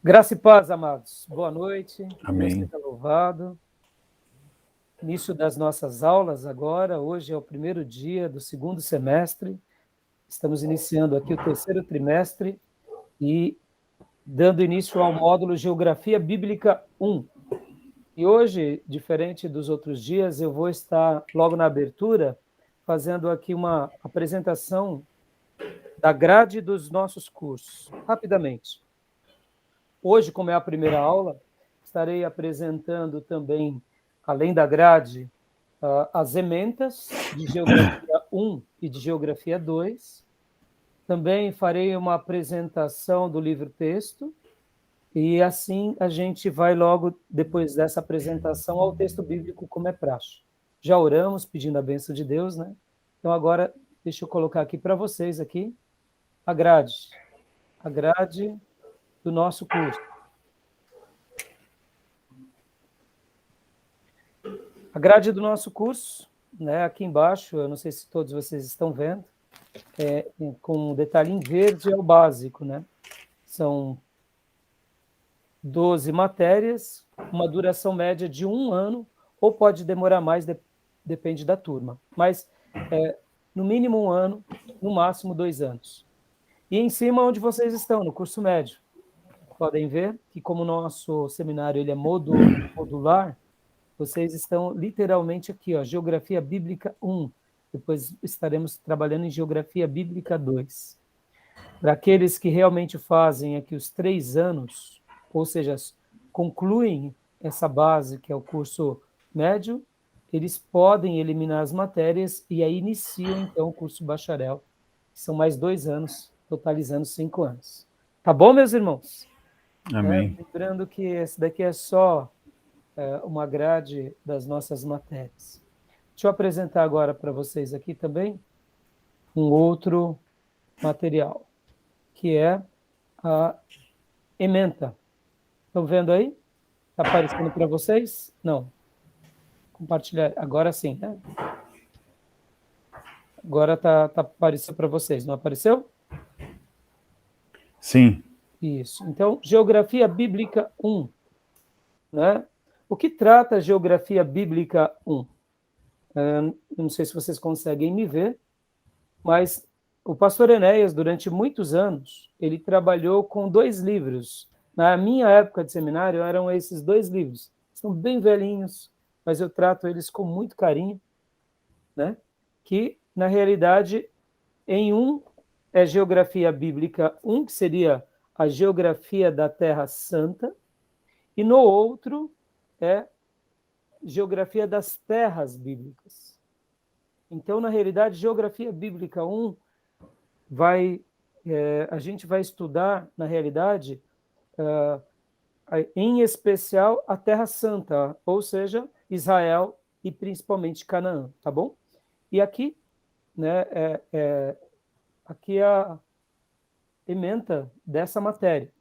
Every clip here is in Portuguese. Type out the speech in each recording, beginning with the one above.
Graça e paz, amados. Boa noite. Amém. Deus seja louvado. Início das nossas aulas agora. Hoje é o primeiro dia do segundo semestre. Estamos iniciando aqui o terceiro trimestre e dando início ao módulo Geografia Bíblica 1. E hoje, diferente dos outros dias, eu vou estar logo na abertura fazendo aqui uma apresentação da grade dos nossos cursos, rapidamente. Hoje, como é a primeira aula, estarei apresentando também, além da grade, as ementas de Geografia 1 e de Geografia 2. Também farei uma apresentação do livro-texto, e assim a gente vai logo, depois dessa apresentação, ao texto bíblico, como é praxe. Já oramos, pedindo a bênção de Deus, né? Então, agora, deixa eu colocar aqui para vocês, aqui, a grade do nosso curso. A grade do nosso curso, né, aqui embaixo, eu não sei se todos vocês estão vendo, com um detalhe em verde é o básico, né? São 12 matérias, uma duração média de 1 ano, ou pode demorar mais, depende da turma. Mas, no mínimo 1 ano, no máximo 2 anos. E em cima, onde vocês estão, no curso médio. Podem ver que, como o nosso seminário ele é modular, vocês estão literalmente aqui, ó, Geografia Bíblica 1. Depois estaremos trabalhando em Geografia Bíblica 2. Para aqueles que realmente fazem aqui os 3 anos, ou seja, concluem essa base, que é o curso médio, eles podem eliminar as matérias e aí iniciam, então, o curso bacharel, que são mais 2 anos, totalizando 5 anos. Tá bom, meus irmãos? Amém. Lembrando que esse daqui é só uma grade das nossas matérias. Deixa eu apresentar agora para vocês aqui também um outro material, que é a ementa. Estão vendo aí? Está aparecendo para vocês? Não. Compartilhar. Agora sim, né? Agora está aparecendo para vocês, não apareceu? Sim. Isso. Então, Geografia Bíblica 1. Né? O que trata a Geografia Bíblica 1? Não sei se vocês conseguem me ver, mas o pastor Enéas, durante muitos anos, ele trabalhou com 2 livros. Na minha época de seminário, eram esses 2 livros. São bem velhinhos, mas eu trato eles com muito carinho, né? Que, na realidade, em um é Geografia Bíblica 1, que seria a Geografia da Terra Santa, e no outro é Geografia das Terras Bíblicas. Então, na realidade, Geografia Bíblica 1 a gente vai estudar, na realidade, em especial a Terra Santa, ou seja, Israel e principalmente Canaã, tá bom? E aqui, né, aqui é a ementa dessa matéria.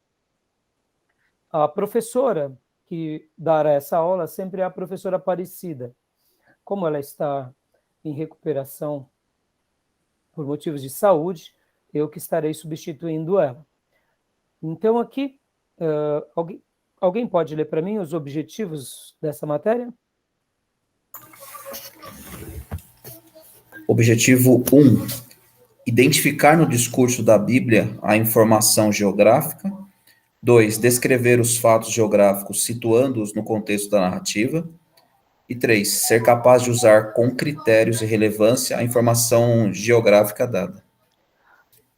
A professora que dará essa aula sempre é a professora Aparecida. Como ela está em recuperação por motivos de saúde, eu que estarei substituindo ela. Então, aqui, alguém pode ler para mim os objetivos dessa matéria? Objetivo 1. Identificar no discurso da Bíblia a informação geográfica. 2. Descrever os fatos geográficos situando-os no contexto da narrativa. E 3. Ser capaz de usar com critérios e relevância a informação geográfica dada.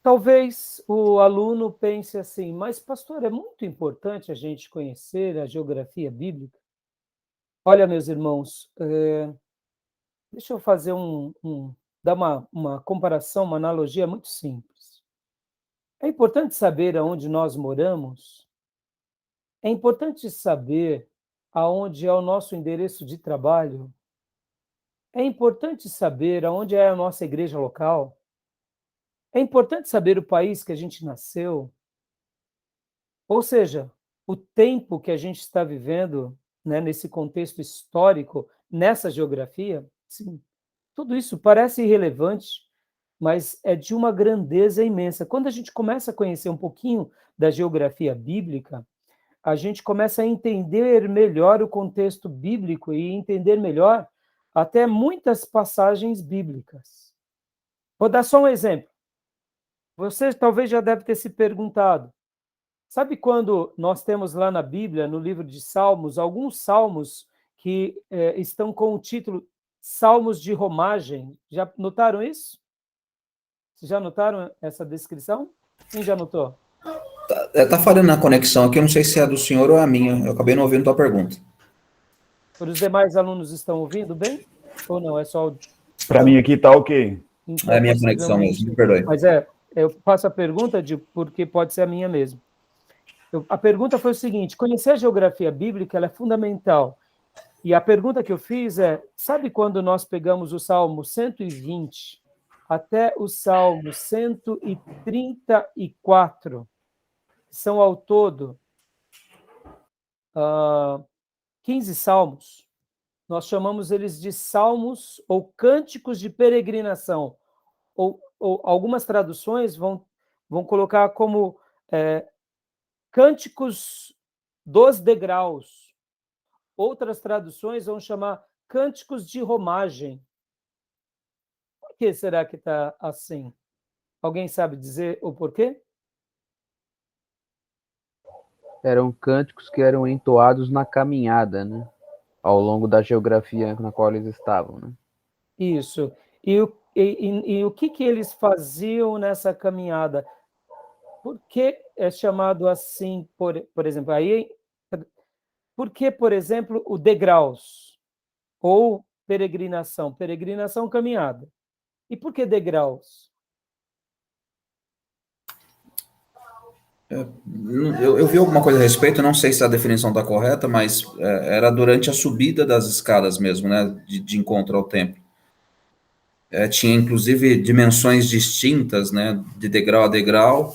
Talvez o aluno pense assim, mas, pastor, é muito importante a gente conhecer a geografia bíblica? Olha, meus irmãos, deixa eu fazer dar uma comparação, uma analogia muito simples. É importante saber aonde nós moramos? É importante saber aonde é o nosso endereço de trabalho? É importante saber aonde é a nossa igreja local? É importante saber o país que a gente nasceu? Ou seja, o tempo que a gente está vivendo, né, nesse contexto histórico, nessa geografia? Sim, tudo isso parece irrelevante, mas é de uma grandeza imensa. Quando a gente começa a conhecer um pouquinho da geografia bíblica, a gente começa a entender melhor o contexto bíblico e entender melhor até muitas passagens bíblicas. Vou dar só um exemplo. Você talvez já deve ter se perguntado, sabe quando nós temos lá na Bíblia, no livro de Salmos, alguns salmos que estão com o título Salmos de Romagem? Já notaram isso? Vocês já notaram essa descrição? Quem já notou? Tá falhando na conexão aqui, eu não sei se é do senhor ou é a minha. Eu acabei não ouvindo tua pergunta. Os demais alunos estão ouvindo bem? Ou não? É só o... Para mim aqui tá ok. Então, É a minha conexão mesmo, me perdoe. Mas eu faço a pergunta porque pode ser a minha mesmo. A pergunta foi o seguinte: conhecer a geografia bíblica ela é fundamental. E a pergunta que eu fiz é: sabe quando nós pegamos o Salmo 120 até o Salmo 134, que são ao todo 15 salmos, nós chamamos eles de salmos ou cânticos de peregrinação, ou algumas traduções vão colocar como cânticos dos degraus. Outras traduções vão chamar cânticos de romagem. Por que será que está assim? Alguém sabe dizer o porquê? Eram cânticos que eram entoados na caminhada, né? Ao longo da geografia na qual eles estavam, né? Isso. E o que eles faziam nessa caminhada? Por que é chamado assim, por exemplo? Aí, por que, por exemplo, o degraus? Ou peregrinação? Peregrinação, caminhada. E por que degraus? Eu vi alguma coisa a respeito, não sei se a definição está correta, mas era durante a subida das escadas mesmo, né, de encontro ao templo. Tinha, inclusive, dimensões distintas, né, de degrau a degrau.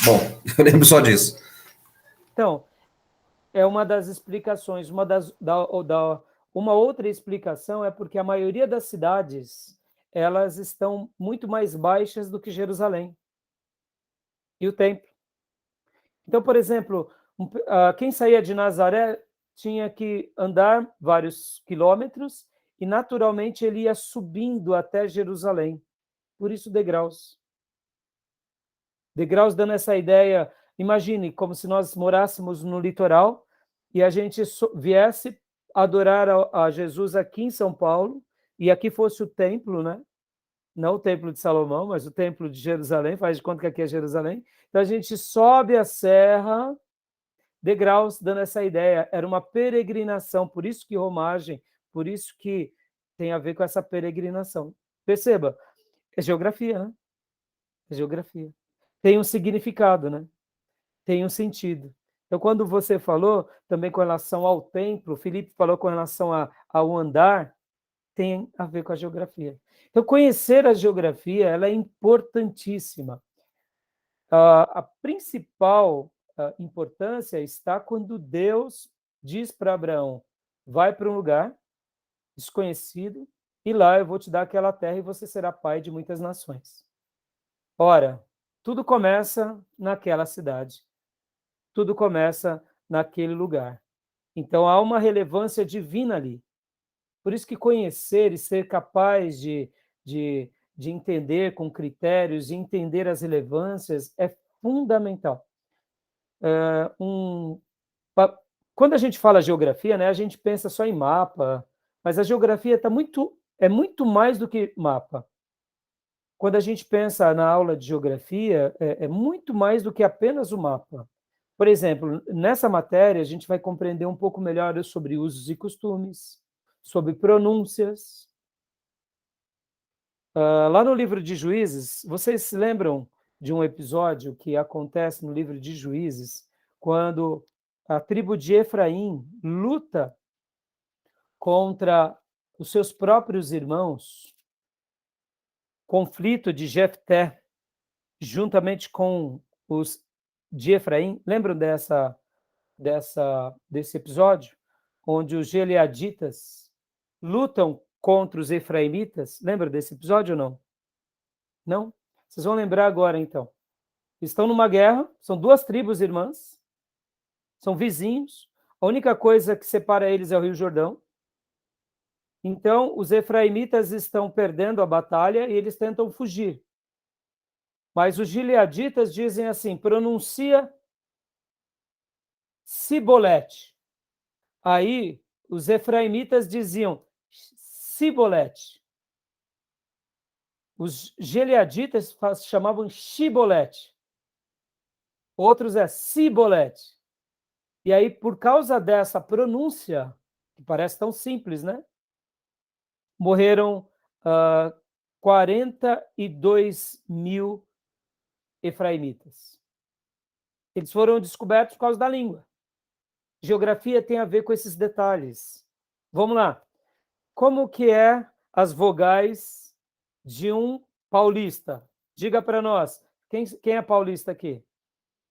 Bom, eu lembro só disso. Então, é uma das explicações. Uma outra explicação é porque a maioria das cidades elas estão muito mais baixas do que Jerusalém e o templo. Então, por exemplo, quem saía de Nazaré tinha que andar vários quilômetros e, naturalmente, ele ia subindo até Jerusalém. Por isso, degraus. Degraus dando essa ideia, imagine, como se nós morássemos no litoral e a gente viesse adorar a Jesus aqui em São Paulo, e aqui fosse o templo, né? Não o templo de Salomão, mas o templo de Jerusalém, faz de conta que aqui é Jerusalém. Então a gente sobe a serra, degraus, dando essa ideia. Era uma peregrinação, por isso que romagem, por isso que tem a ver com essa peregrinação. Perceba, é geografia, né? É geografia. Tem um significado, né? Tem um sentido. Então, quando você falou também com relação ao templo, o Felipe falou com relação ao andar, tem a ver com a geografia. Então, conhecer a geografia ela é importantíssima. A principal importância está quando Deus diz para Abraão: vai para um lugar desconhecido e lá eu vou te dar aquela terra e você será pai de muitas nações. Ora, tudo começa naquela cidade. Tudo começa naquele lugar. Então, há uma relevância divina ali. Por isso que conhecer e ser capaz de entender com critérios, e entender as relevâncias é fundamental. Quando a gente fala geografia, né, a gente pensa só em mapa, mas a geografia é muito mais do que mapa. Quando a gente pensa na aula de geografia, é muito mais do que apenas o mapa. Por exemplo, nessa matéria, a gente vai compreender um pouco melhor sobre usos e costumes, sobre pronúncias. Lá no livro de Juízes, vocês se lembram de um episódio que acontece no livro de Juízes, quando a tribo de Efraim luta contra os seus próprios irmãos, conflito de Jefté, juntamente com os de Efraim. Lembram desse episódio? Onde os gileaditas lutam contra os efraimitas. Lembra desse episódio ou não? Não? Vocês vão lembrar agora, então. Estão numa guerra, são duas tribos irmãs, são vizinhos, a única coisa que separa eles é o Rio Jordão. Então, os efraimitas estão perdendo a batalha e eles tentam fugir. Mas os gileaditas dizem assim, pronuncia Sibolete. Aí, os efraimitas diziam Sibolete. Os gileaditas chamavam Shibolete. Outros é Sibolete. E aí, por causa dessa pronúncia, que parece tão simples, né? Morreram 42 mil efraimitas. Eles foram descobertos por causa da língua. Geografia tem a ver com esses detalhes. Vamos lá. Como que é as vogais de um paulista? Diga para nós. Quem é paulista aqui?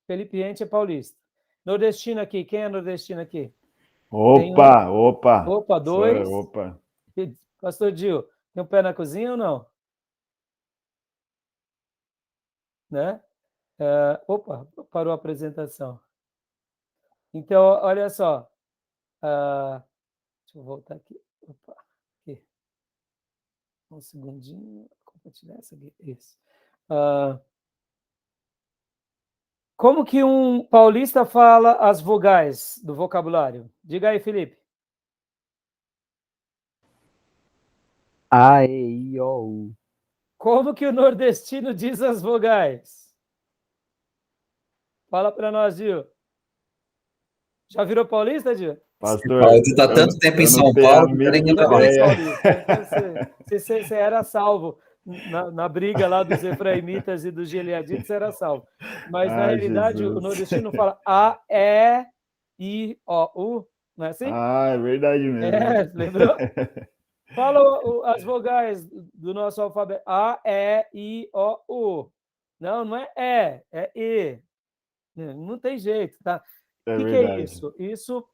Felipe Ente é paulista. Nordestino aqui. Quem é nordestino aqui? Opa. Opa, dois. Opa. Pastor Gil, tem um pé na cozinha ou não? Né? Opa, parou a apresentação. Então, olha só. Deixa eu voltar aqui. Opa, aqui. Um segundinho. Compartilhar essa aqui. Isso. Como que um paulista fala as vogais do vocabulário? Diga aí, Felipe. A, E, I, O, U. Como que o nordestino diz as vogais? Fala para nós, Gil. Já virou paulista, Gil? Pastor, Você está tanto tempo em São Paulo que ninguém Já mais. virou paulista. Então, você era salvo. Na briga lá dos efraimitas e dos gileaditas, era salvo. Mas, na realidade, Jesus. o nordestino fala A, E, I, O, U. Não é assim? É verdade mesmo. Lembrou? Fala as vogais do nosso alfabeto. A, E, I, O, U. Não é E. Não tem jeito, tá? É O que verdade. é isso? Isso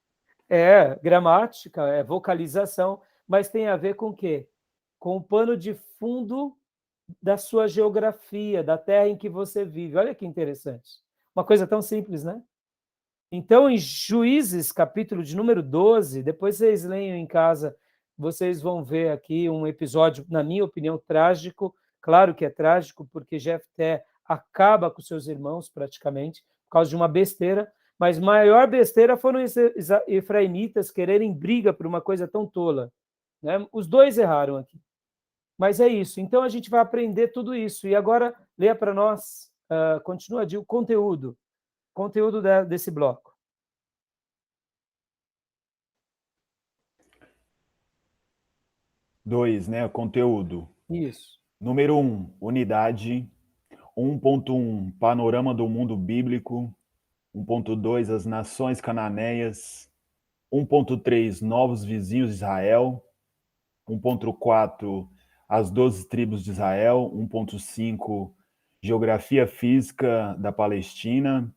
é gramática, é vocalização, mas tem a ver com o quê? Com o pano de fundo da sua geografia, da terra em que você vive. Olha que interessante. Uma coisa tão simples, né? Então, em Juízes, capítulo de número 12, depois vocês leiam em casa, vocês vão ver aqui um episódio, na minha opinião, trágico. Claro que é trágico, porque Jefté acaba com seus irmãos, praticamente, por causa de uma besteira, mas maior besteira foram os efraimitas quererem briga por uma coisa tão tola. Né? Os dois erraram aqui. Mas é isso. Então, a gente vai aprender tudo isso. E agora, leia para nós, continua, o conteúdo desse bloco. Dois, né? Conteúdo. Isso. Número 1, unidade. 1.1, panorama do mundo bíblico. 1.2, as nações cananeias. 1.3, novos vizinhos de Israel. 1.4, as 12 tribos de Israel. 1.5, geografia física da Palestina.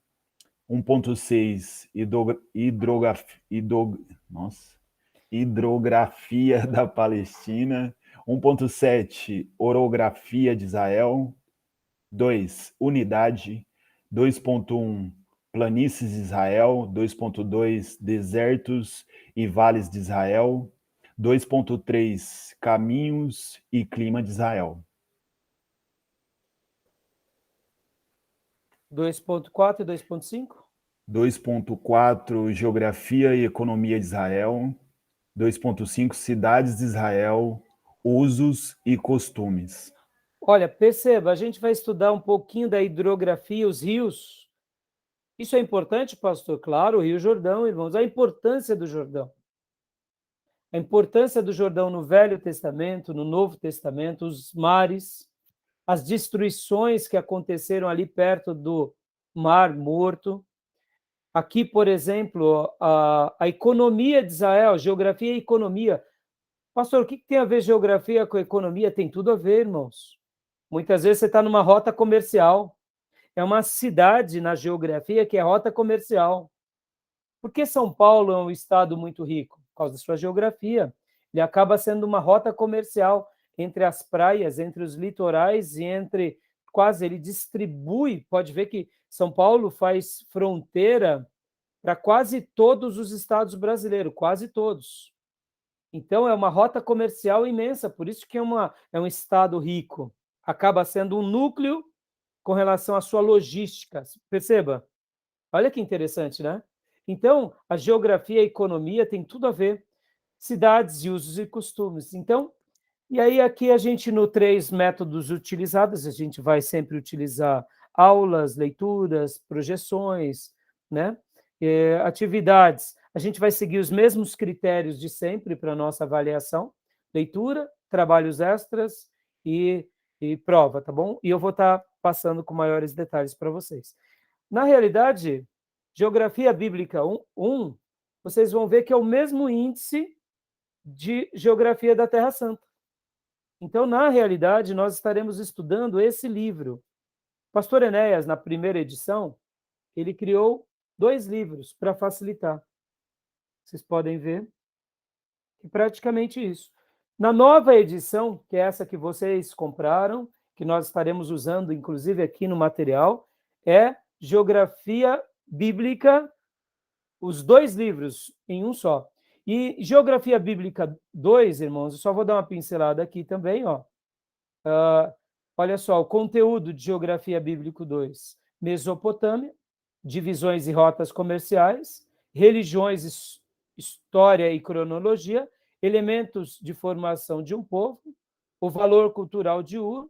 1.6, hidrografia da Palestina. 1.7, orografia de Israel. 2, unidade. 2.1, planícies de Israel. 2.2, desertos e vales de Israel. 2.3, caminhos e clima de Israel. 2.4 e 2.5? 2.4, geografia e economia de Israel. 2.5, cidades de Israel, usos e costumes. Olha, perceba, a gente vai estudar um pouquinho da hidrografia, os rios. Isso é importante, pastor? Claro, o Rio Jordão, irmãos, a importância do Jordão. A importância do Jordão no Velho Testamento, no Novo Testamento, os mares, as destruições que aconteceram ali perto do Mar Morto. Aqui, por exemplo, a economia de Israel, geografia e economia. Pastor, o que tem a ver geografia com economia? Tem tudo a ver, irmãos. Muitas vezes você está numa rota comercial. É uma cidade na geografia que é rota comercial. Por que São Paulo é um estado muito rico? Por causa da sua geografia. Ele acaba sendo uma rota comercial entre as praias, entre os litorais e entre quase ele distribui. Pode ver que São Paulo faz fronteira para quase todos os estados brasileiros, quase todos. Então, é uma rota comercial imensa, por isso que é um estado rico. Acaba sendo um núcleo com relação à sua logística. Perceba? Olha que interessante, né? Então, a geografia e a economia tem tudo a ver. Cidades e usos e costumes. Então, e aí aqui a gente, no 3 métodos utilizados, a gente vai sempre utilizar aulas, leituras, projeções, né? Atividades. A gente vai seguir os mesmos critérios de sempre para a nossa avaliação. Leitura, trabalhos extras e prova, tá bom? E eu vou estar passando com maiores detalhes para vocês. Na realidade, Geografia Bíblica 1, vocês vão ver que é o mesmo índice de Geografia da Terra Santa. Então, na realidade, nós estaremos estudando esse livro. Pastor Enéas, na primeira edição, ele criou 2 livros para facilitar. Vocês podem ver que praticamente isso. Na nova edição, que é essa que vocês compraram, que nós estaremos usando, inclusive, aqui no material, é Geografia Bíblica, os 2 livros em um só. E Geografia Bíblica 2, irmãos, eu só vou dar uma pincelada aqui também, ó. Olha só, o conteúdo de Geografia Bíblica 2, Mesopotâmia, divisões e rotas comerciais, religiões, história e cronologia, elementos de formação de um povo, o valor cultural de Ur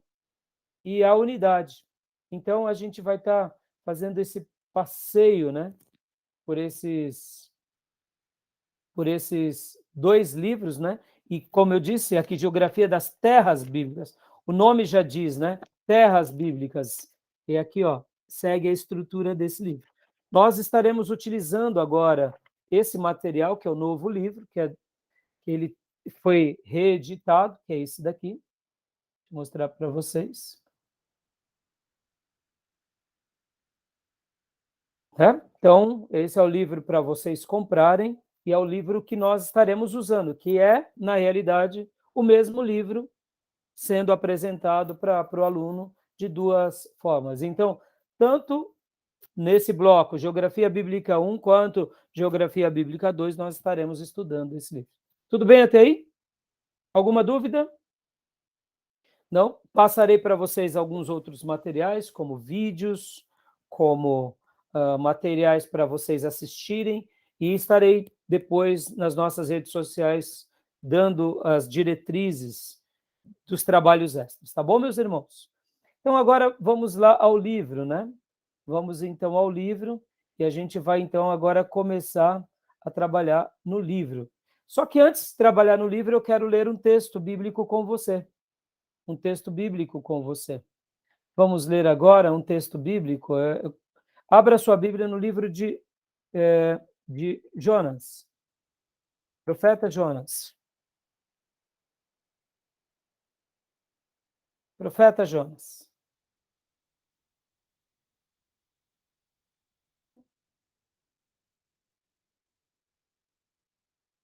e a unidade. Então, a gente vai estar fazendo esse passeio, né, por esses 2 livros, né? E, como eu disse, aqui, Geografia das Terras Bíblicas. O nome já diz, né? Terras Bíblicas. E aqui, ó, segue a estrutura desse livro. Nós estaremos utilizando agora esse material, que é o novo livro, que ele foi reeditado, que é esse daqui. Vou mostrar para vocês. Então, esse é o livro para vocês comprarem, e é o livro que nós estaremos usando, que é, na realidade, o mesmo livro sendo apresentado para o aluno de 2 formas. Então, tanto nesse bloco, Geografia Bíblica 1, quanto Geografia Bíblica 2, nós estaremos estudando esse livro. Tudo bem até aí? Alguma dúvida? Não? Passarei para vocês alguns outros materiais, como vídeos, como materiais para vocês assistirem, e estarei depois nas nossas redes sociais dando as diretrizes dos trabalhos extras, tá bom, meus irmãos? Então, agora vamos lá ao livro, né? Vamos então ao livro, e a gente vai então agora começar a trabalhar no livro. Só que antes de trabalhar no livro, eu quero ler um texto bíblico com você. Um texto bíblico com você. Vamos ler agora um texto bíblico. Abra sua Bíblia no livro de Jonas. Profeta Jonas. Profeta Jonas.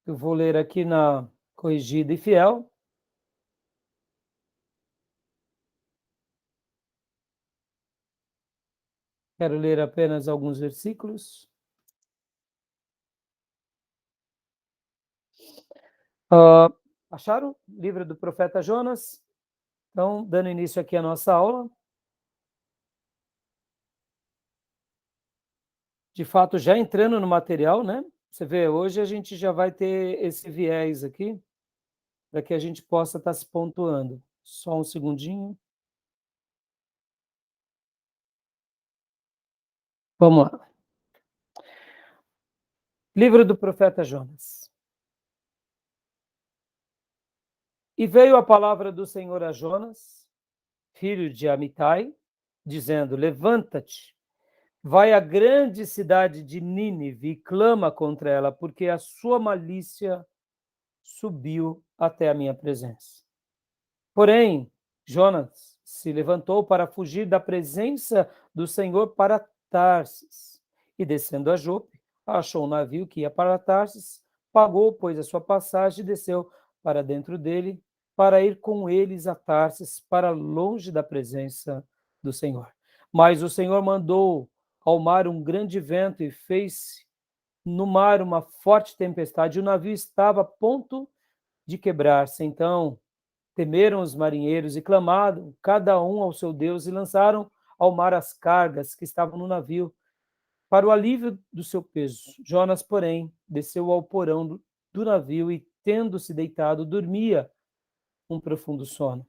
Eu vou ler aqui na Corrigida e Fiel. Quero ler apenas alguns versículos. Acharam? Livro do profeta Jonas? Então, dando início aqui à nossa aula. De fato, já entrando no material, né? Você vê, hoje a gente já vai ter esse viés aqui, para que a gente possa estar se pontuando. Só um segundinho. Vamos lá. Livro do profeta Jonas. E veio a palavra do Senhor a Jonas, filho de Amitai, dizendo: levanta-te, vai à grande cidade de Nínive e clama contra ela, porque a sua malícia subiu até a minha presença. Porém, Jonas se levantou para fugir da presença do Senhor para Tarsis, e descendo a Jope, achou um navio que ia para Tarsis, pagou, pois, a sua passagem e desceu para dentro dele, para ir com eles a Tarsis, para longe da presença do Senhor. Mas o Senhor mandou ao mar um grande vento e fez no mar uma forte tempestade, e o navio estava a ponto de quebrar-se. Então temeram os marinheiros e clamaram, cada um ao seu Deus, e lançaram ao mar as cargas que estavam no navio, para o alívio do seu peso. Jonas, porém, desceu ao porão do navio e, tendo-se deitado, dormia um profundo sono.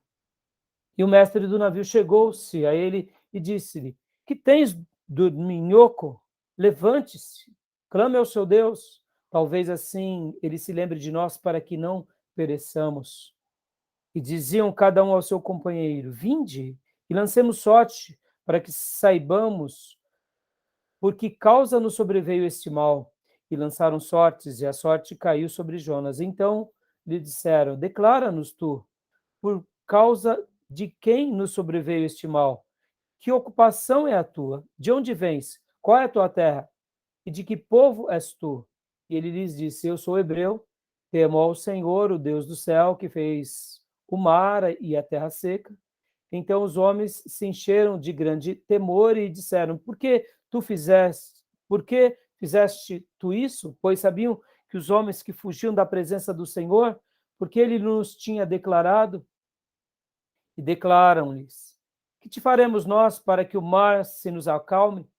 E o mestre do navio chegou-se a ele e disse-lhe: que tens, dorminhoco? Levante-se, clame ao seu Deus. Talvez assim ele se lembre de nós para que não pereçamos. E diziam cada um ao seu companheiro: vinde e lancemos sorte, para que saibamos por que causa nos sobreveio este mal. E lançaram sortes, e a sorte caiu sobre Jonas. Então lhe disseram: declara-nos tu, por causa de quem nos sobreveio este mal? Que ocupação é a tua? De onde vens? Qual é a tua terra? E de que povo és tu? E ele lhes disse: eu sou hebreu, temo ao Senhor, o Deus do céu, que fez o mar e a terra seca. Então os homens se encheram de grande temor e disseram: por que fizeste tu isso? Pois sabiam que os homens que fugiam da presença do Senhor, porque ele nos tinha declarado. E declaram-lhes: que te faremos nós para que o mar se nos acalme?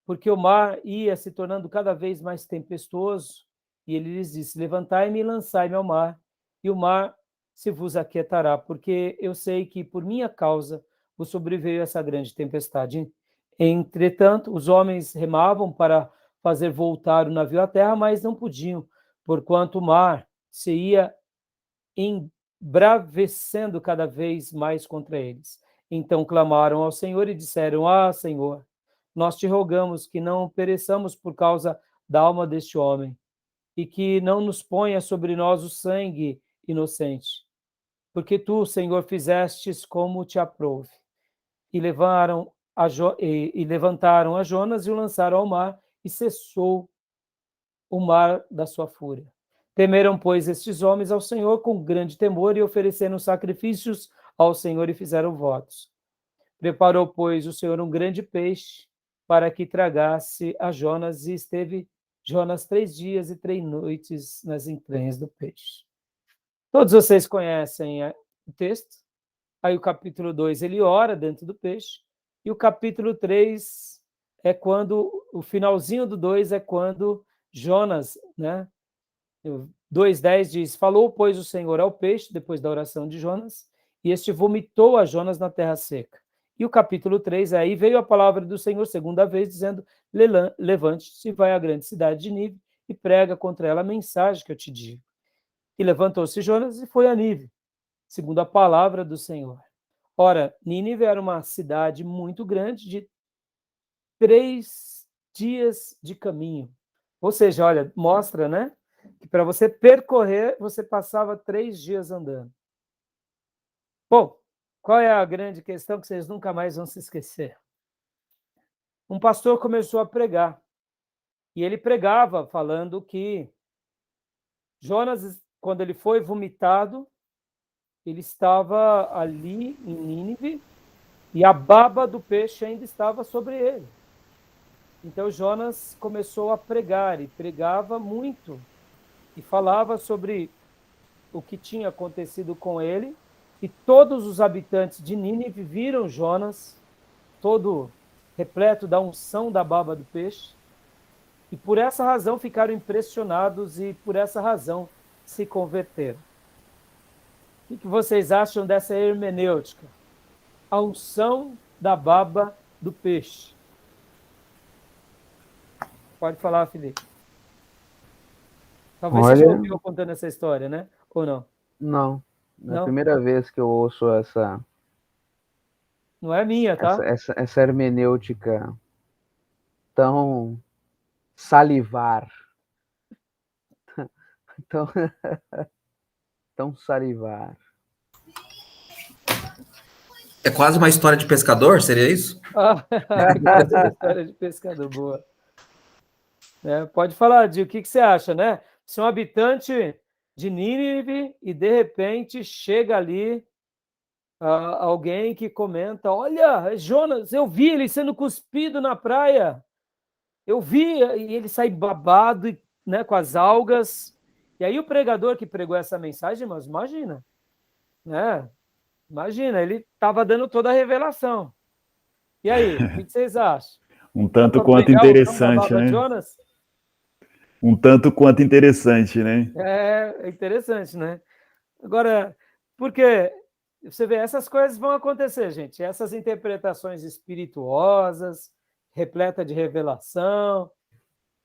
Porque o mar ia se tornando cada vez mais tempestuoso. E ele lhes disse: levantai-me e lançai-me ao mar, e o mar se vos aquietará, porque eu sei que por minha causa vos sobreveio essa grande tempestade. Entretanto, os homens remavam para fazer voltar o navio à terra, mas não podiam, porquanto o mar se ia embravecendo cada vez mais contra eles. Então clamaram ao Senhor e disseram: ah, Senhor, nós te rogamos que não pereçamos por causa da alma deste homem, e que não nos ponha sobre nós o sangue inocente. Porque tu, Senhor, fizestes como te aprouve. E levantaram a Jonas e o lançaram ao mar, e cessou o mar da sua fúria. Temeram, pois, estes homens ao Senhor com grande temor, e ofereceram sacrifícios ao Senhor e fizeram votos. Preparou, pois, o Senhor um grande peixe para que tragasse a Jonas, e esteve Jonas 3 dias e 3 noites nas entranhas do peixe. Todos vocês conhecem o texto. Aí o capítulo 2, ele ora dentro do peixe, e o capítulo 3 é quando, o finalzinho do 2 é quando Jonas, né? 2:10 diz: falou, pois, o Senhor ao peixe, depois da oração de Jonas, e este vomitou a Jonas na terra seca. E o capítulo 3, aí veio a palavra do Senhor segunda vez, dizendo: levante-se, vai à grande cidade de Nínive e prega contra ela a mensagem que eu te digo. E levantou-se Jonas e foi a Nínive, segundo a palavra do Senhor. Ora, Nínive era uma cidade muito grande, de 3 dias de caminho. Ou seja, olha, mostra, né? Que para você percorrer, você passava 3 dias andando. Bom, qual é a grande questão que vocês nunca mais vão se esquecer? Um pastor começou a pregar, e ele pregava falando que Jonas, quando ele foi vomitado, ele estava ali em Nínive, e a baba do peixe ainda estava sobre ele. Então Jonas começou a pregar, e pregava muito, e falava sobre o que tinha acontecido com ele, e todos os habitantes de Nínive viram Jonas, todo repleto da unção da baba do peixe, e por essa razão ficaram impressionados, e por essa razão se converteram. O que vocês acham dessa hermenêutica? A unção da baba do peixe. Pode falar, Felipe. Talvez você já ouviu contando essa história, né? Ou não? Não. É a primeira vez que eu ouço essa... Não é minha, tá? Essa hermenêutica tão salivar. Tão salivar. É quase uma história de pescador, seria isso? Quase uma história de pescador, boa. Pode falar, Dio, o que você acha, né? Você é um habitante de Nínive e, de repente, chega ali alguém que comenta: olha, Jonas, eu vi ele sendo cuspido na praia. Eu vi e ele sai babado, né, com as algas. E aí o pregador que pregou essa mensagem, mas imagina, né? Imagina, ele estava dando toda a revelação. E aí, o que vocês acham? Um Dá tanto para quanto pregar ou não da interessante, Baba né? Jonas? Um tanto quanto interessante, né? É interessante, né? Agora, porque você vê, essas coisas vão acontecer, gente. Essas interpretações espirituosas, repleta de revelação,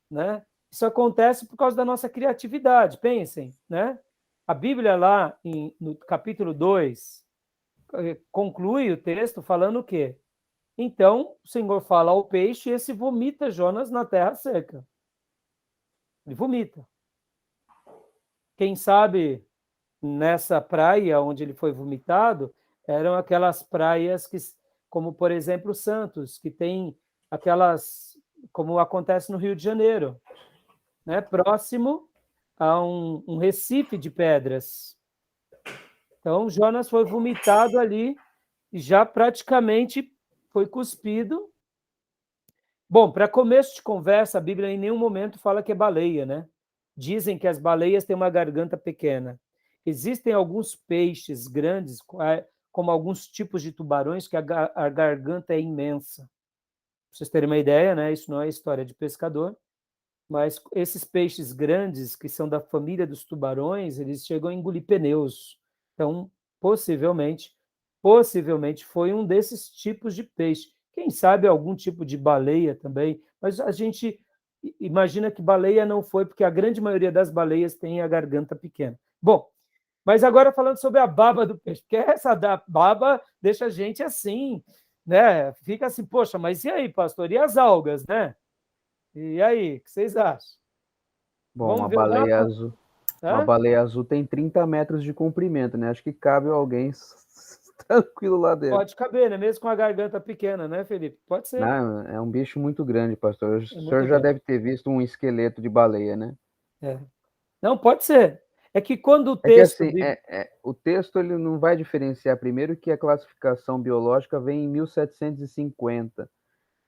né? Isso acontece por causa da nossa criatividade. Pensem, né? A Bíblia lá no capítulo 2 conclui o texto falando o quê? Então, o Senhor fala ao peixe e esse vomita Jonas na terra seca. Ele vomita. Quem sabe nessa praia onde ele foi vomitado, eram aquelas praias que, como por exemplo Santos, que tem aquelas, como acontece no Rio de Janeiro, né? Próximo a um recife de pedras. Então, Jonas foi vomitado ali e já praticamente foi cuspido. Bom, para começo de conversa, a Bíblia em nenhum momento fala que é baleia, né? Dizem que as baleias têm uma garganta pequena. Existem alguns peixes grandes, como alguns tipos de tubarões, que a garganta é imensa. Para vocês terem uma ideia, né? Isso não é história de pescador, mas esses peixes grandes, que são da família dos tubarões, eles chegam a engolir pneus. Então, possivelmente foi um desses tipos de peixe. Quem sabe algum tipo de baleia também, mas a gente imagina que baleia não foi, porque a grande maioria das baleias tem a garganta pequena. Bom, mas agora falando sobre a baba do peixe, porque essa da baba deixa a gente assim, né? Fica assim, poxa, mas e aí, pastor? E as algas, né? E aí, o que vocês acham? Bom, Vamos ver o mapa? uma Hã? baleia azul tem 30 metros de comprimento, né? Acho que cabe alguém tranquilo lá dentro. Pode caber, né? Mesmo com a garganta pequena, né, Felipe? Pode ser. Não, é um bicho muito grande, pastor. O É senhor muito já grande. deve ter visto um esqueleto de baleia, né? É. Não, pode ser. É que quando o É que texto assim, o texto ele não vai diferenciar primeiro que a classificação biológica vem em 1750.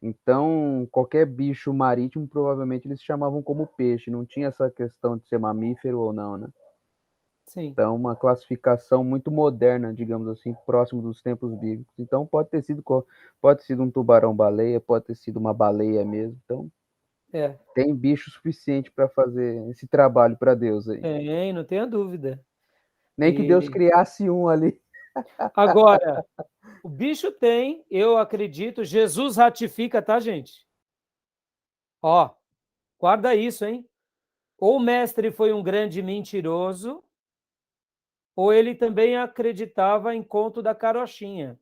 Então, qualquer bicho marítimo provavelmente eles chamavam como peixe, não tinha essa questão de ser mamífero ou não, né? Sim, Então, uma classificação muito moderna, digamos assim, próximo dos tempos bíblicos. Então, pode ter sido um tubarão-baleia, pode ter sido uma baleia mesmo. Então, é. tem bicho suficiente para fazer esse trabalho para Deus aí. Tem, não tenha dúvida. Nem que Deus E criasse um ali. agora, o bicho tem, eu acredito, Jesus ratifica, tá, gente? Ó, guarda isso, hein? Ou o mestre foi um grande mentiroso, ou ele também acreditava em conto da carochinha,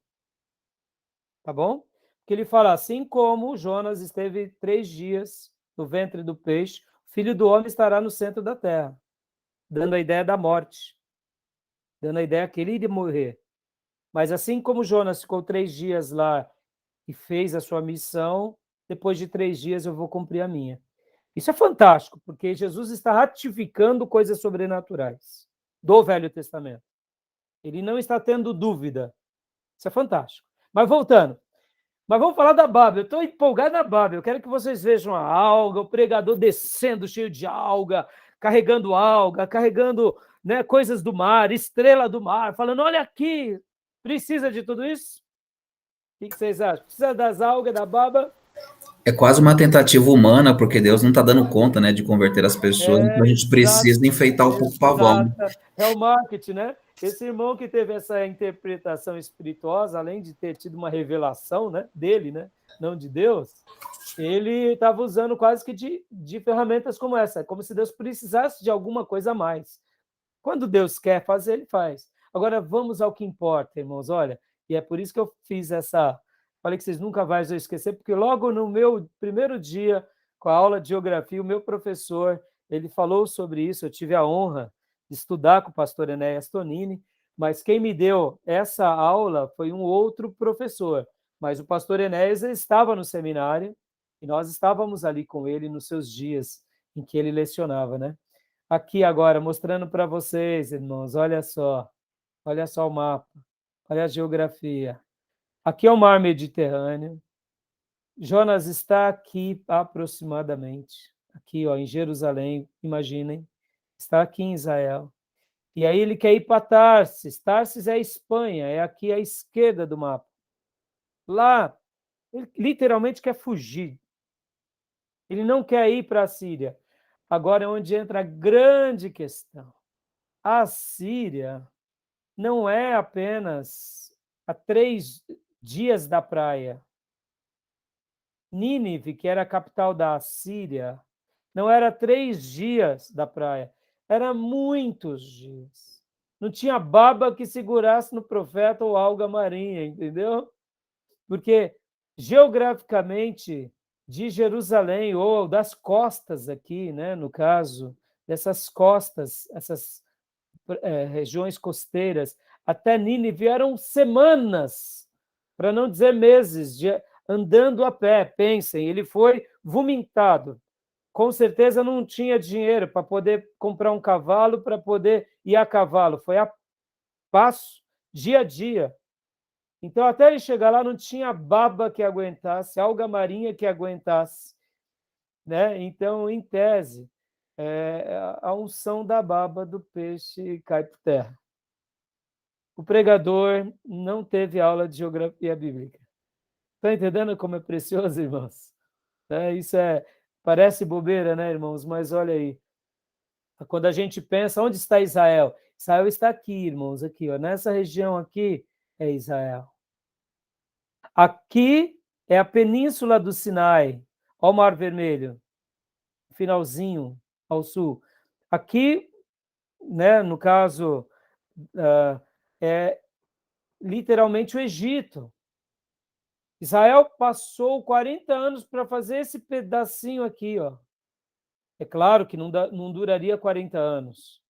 tá bom? Que ele fala, assim como Jonas esteve 3 dias no ventre do peixe, o filho do homem estará no centro da terra, dando a ideia da morte, dando a ideia que ele iria morrer. Mas assim como Jonas ficou 3 dias lá e fez a sua missão, depois de 3 dias eu vou cumprir a minha. Isso é fantástico, porque Jesus está ratificando coisas sobrenaturais do Velho Testamento. Ele não está tendo dúvida. Isso é fantástico. Mas voltando. Mas vamos falar da Báblia. Eu estou empolgado na Báblia. Eu quero que vocês vejam a alga, o pregador descendo cheio de alga, carregando, né, coisas do mar, estrela do mar, falando: olha aqui, precisa de tudo isso? O que vocês acham? Precisa das algas, da baba? É quase uma tentativa humana, porque Deus não está dando conta, né, de converter as pessoas, então a gente Exato, precisa enfeitar um pouco o pavão. é o marketing, né? Esse irmão que teve essa interpretação espirituosa, além de ter tido uma revelação, né, dele, né, não de Deus, ele estava usando quase que de ferramentas como essa, como se Deus precisasse de alguma coisa a mais. Quando Deus quer fazer, ele faz. Agora, vamos ao que importa, irmãos. Olha, e é por isso que eu fiz essa. Falei que vocês nunca mais vão esquecer, porque logo no meu primeiro dia, com a aula de geografia, o meu professor, ele falou sobre isso. Eu tive a honra de estudar com o pastor Enéas Tonini, mas quem me deu essa aula foi um outro professor. Mas o pastor Enéas estava no seminário e nós estávamos ali com ele nos seus dias em que ele lecionava, né? Aqui agora, mostrando para vocês, irmãos, olha só o mapa, olha a geografia. Aqui é o mar Mediterrâneo, Jonas está aqui aproximadamente, aqui ó, em Jerusalém, imaginem, está aqui em Israel. E aí ele quer ir para Tarsis. Tarsis é a Espanha, é aqui à esquerda do mapa. Lá, ele literalmente quer fugir. Ele não quer ir para a Síria. Agora é onde entra a grande questão. A Síria não é apenas a 3 dias da praia. Nínive, que era a capital da Síria, não era 3 dias da praia, era muitos dias. Não tinha baba que segurasse no profeta ou alga marinha, entendeu? Porque geograficamente de Jerusalém ou das costas aqui, né, no caso dessas costas, essas regiões costeiras, até Nínive eram semanas, para não dizer meses, andando a pé. Pensem, ele foi vomitado. Com certeza não tinha dinheiro para poder comprar um cavalo, para poder ir a cavalo. Foi a passo, dia a dia. Então, até ele chegar lá, não tinha baba que aguentasse, alga marinha que aguentasse. Né? Então, em tese, a unção da baba do peixe cai por terra. O pregador não teve aula de geografia bíblica. Está entendendo como é precioso, irmãos? Isso parece bobeira, né, irmãos? Mas olha aí. Quando a gente pensa, onde está Israel? Israel está aqui, irmãos, aqui, ó, nessa região aqui é Israel. Aqui é a península do Sinai, ó, o Mar Vermelho, finalzinho ao sul. Aqui, né, no caso, é literalmente o Egito. Israel passou 40 anos para fazer esse pedacinho aqui, ó. É claro que não duraria 40 anos,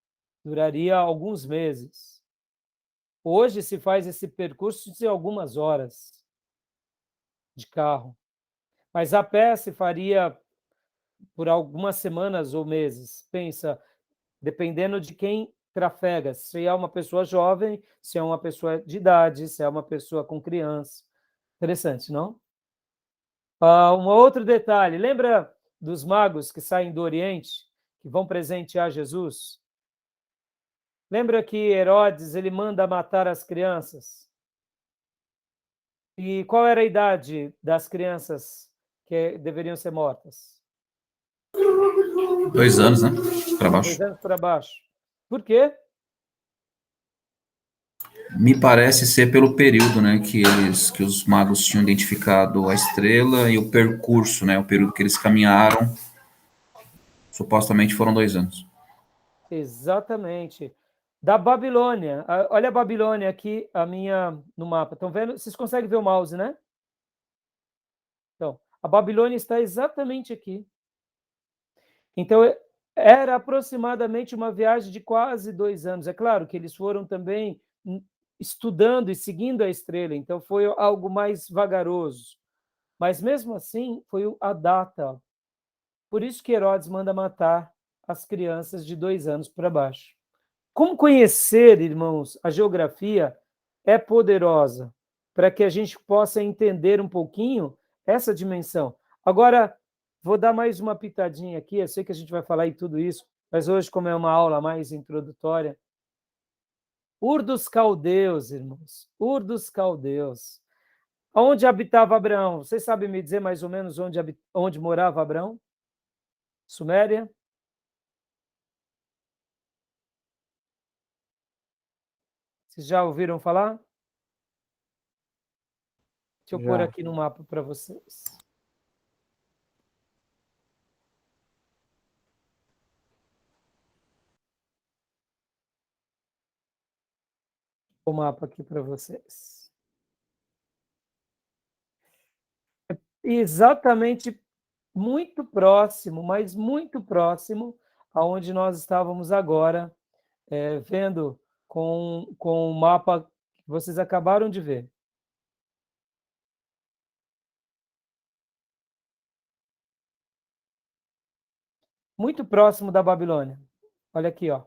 duraria alguns meses. Hoje se faz esse percurso em algumas horas de carro, mas a pé se faria por algumas semanas ou meses. Pensa, dependendo de quem trafega, se é uma pessoa jovem, se é uma pessoa de idade, se é uma pessoa com criança. Interessante, não? Um outro detalhe, lembra dos magos que saem do Oriente, que vão presentear Jesus? Lembra que Herodes ele manda matar as crianças? E qual era a idade das crianças que deveriam ser mortas? 2 anos, né? Para 2 baixo. anos para baixo. Por quê? Me parece ser pelo período, né, que os magos tinham identificado a estrela e o percurso, né, o período que eles caminharam. Supostamente foram 2 anos. Exatamente. Da Babilônia. Olha a Babilônia aqui, no mapa. Estão vendo? Vocês conseguem ver o mouse, né? Então, a Babilônia está exatamente aqui. Então, era aproximadamente uma viagem de quase 2 anos. É claro que eles foram também estudando e seguindo a estrela, então foi algo mais vagaroso. Mas, mesmo assim, foi a data. Por isso que Herodes manda matar as crianças de 2 anos para baixo. Como conhecer, irmãos, a geografia é poderosa para que a gente possa entender um pouquinho essa dimensão. Agora, vou dar mais uma pitadinha aqui, eu sei que a gente vai falar em tudo isso, mas hoje, como é uma aula mais introdutória, Ur dos Caldeus, irmãos, Ur dos Caldeus. Onde habitava Abraão? Vocês sabem me dizer mais ou menos onde morava Abraão? Suméria? Vocês já ouviram falar? Deixa eu pôr Já. aqui no mapa para vocês. O mapa aqui para vocês. Exatamente, muito próximo, mas muito próximo aonde nós estávamos agora, vendo com o mapa que vocês acabaram de ver. Muito próximo da Babilônia. Olha aqui, ó.